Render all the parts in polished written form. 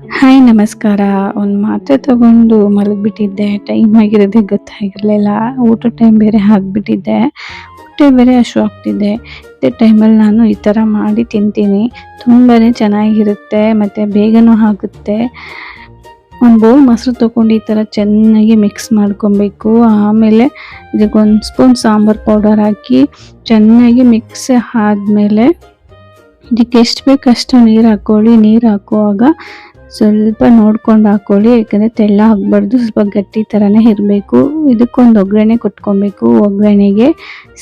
Hi ನಮಸ್ಕಾರ. ಒಂದು ಮಾತ್ರೆ ತಗೊಂಡು ಮಲಗಿಬಿಟ್ಟಿದ್ದೆ. ಟೈಮ್ ಆಗಿರೋದೇ ಗೊತ್ತಾಗಿರಲಿಲ್ಲ. ಊಟದ ಟೈಮ್ ಬೇರೆ ಆಗ್ಬಿಟ್ಟಿದ್ದೆ. ಹೊಟ್ಟೆ ಬೇರೆ ಹಸಿವಾಗ್ತಿದೆ. ಇದೇ ಟೈಮಲ್ಲಿ ನಾನು ಈ ಥರ ಮಾಡಿ ತಿಂತೀನಿ. ತುಂಬಾ ಚೆನ್ನಾಗಿರುತ್ತೆ ಮತ್ತು ಬೇಗನೂ ಆಗುತ್ತೆ. ಒಂದು ಬೌಲ್ ಮೊಸರು ತೊಗೊಂಡು ಈ ಥರ ಚೆನ್ನಾಗಿ ಮಿಕ್ಸ್ ಮಾಡ್ಕೊಬೇಕು. ಆಮೇಲೆ ಇದಕ್ಕೊಂದು ಸ್ಪೂನ್ ಸಾಂಬಾರು ಪೌಡರ್ ಹಾಕಿ ಚೆನ್ನಾಗಿ ಮಿಕ್ಸ್ ಆದಮೇಲೆ ಇದಕ್ಕೆ ಎಷ್ಟು ಬೇಕು ಅಷ್ಟು ನೀರು ಹಾಕ್ಕೊಳ್ಳಿ. ನೀರು ಹಾಕುವಾಗ ಸ್ವಲ್ಪ ನೋಡ್ಕೊಂಡು ಹಾಕ್ಕೊಳ್ಳಿ, ಯಾಕಂದರೆ ತೆಳ್ಳ ಆಗಬಾರ್ದು, ಸ್ವಲ್ಪ ಗಟ್ಟಿ ಥರನೇ ಇರಬೇಕು. ಇದಕ್ಕೊಂದು ಒಗ್ಗರಣೆ ಕೊಟ್ಕೊಬೇಕು. ಒಗ್ಗರಣೆಗೆ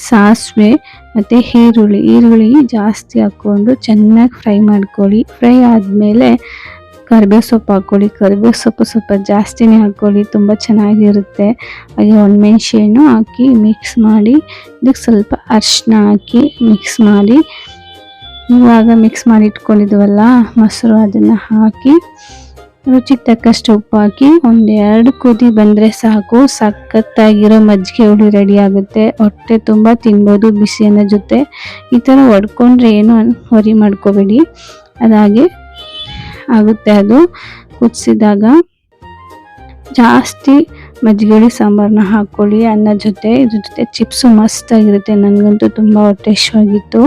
ಸಾಸಿವೆ ಮತ್ತು ಈರುಳ್ಳಿ ಜಾಸ್ತಿ ಹಾಕ್ಕೊಂಡು ಚೆನ್ನಾಗಿ ಫ್ರೈ ಮಾಡ್ಕೊಳ್ಳಿ. ಫ್ರೈ ಆದಮೇಲೆ ಕರಿಬೇವು ಸೊಪ್ಪು ಹಾಕ್ಕೊಳ್ಳಿ. ಕರಿಬೇವು ಸೊಪ್ಪು ಸ್ವಲ್ಪ ಜಾಸ್ತಿನೇ ಹಾಕ್ಕೊಳ್ಳಿ, ತುಂಬ ಚೆನ್ನಾಗಿರುತ್ತೆ. ಹಾಗೆ ಒಣಮೆಣ್ಸಿನೂ ಹಾಕಿ ಮಿಕ್ಸ್ ಮಾಡಿ, ಇದಕ್ಕೆ ಸ್ವಲ್ಪ ಅರಿಶಿನ ಹಾಕಿ ಮಿಕ್ಸ್ ಮಾಡಿ, ಇವಾಗ ಮಿಕ್ಸ್ ಮಾಡಿ ಇಟ್ಕೊಂಡಿದ್ವಲ್ಲ ಮೊಸರು, ಅದನ್ನು ಹಾಕಿ ರುಚಿಗೆ ತಕ್ಕಷ್ಟು ಉಪ್ಪು ಹಾಕಿ 1-2 ಕುದಿ ಬಂದರೆ ಸಾಕು. ಸಖತ್ತಾಗಿರೋ ಮಜ್ಜಿಗೆ ಹುಳಿ ರೆಡಿ ಆಗುತ್ತೆ. ಹೊಟ್ಟೆ ತುಂಬ ತಿನ್ಬೋದು ಬಿಸಿ ಅನ್ನೋ ಜೊತೆ. ಈ ಥರ ಹೊಡ್ಕೊಂಡ್ರೆ ಏನು ವರಿ ಮಾಡ್ಕೋಬೇಡಿ, ಅದಾಗೆ ಆಗುತ್ತೆ. ಅದು ಕುದಿಸಿದಾಗ ಜಾಸ್ತಿ ಮಜ್ಜಿಗೆ ಹುಳಿ ಸಾಂಬಾರನ್ನ ಹಾಕ್ಕೊಳ್ಳಿ ಅನ್ನ ಜೊತೆ. ಇದ್ರ ಜೊತೆ ಚಿಪ್ಸು ಮಸ್ತಾಗಿರುತ್ತೆ. ನನಗಂತೂ ತುಂಬ ಹೊಟ್ಟೆ ಹಸಿವಾಗಿತ್ತು.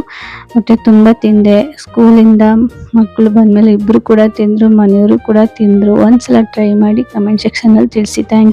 ಹೊಟ್ಟೆ ತುಂಬ ತಿಂದೆ. ಸ್ಕೂಲಿಂದ ಮಕ್ಕಳು ಬಂದಮೇಲೆ ಇಬ್ಬರು ಕೂಡ ತಿಂದರು, ಮನೆಯವರು ಕೂಡ ತಿಂದರು. ಒಂದ್ಸಲ ಟ್ರೈ ಮಾಡಿ ಕಮೆಂಟ್ ಸೆಕ್ಷನಲ್ಲಿ ತಿಳಿಸಿ. Thank you.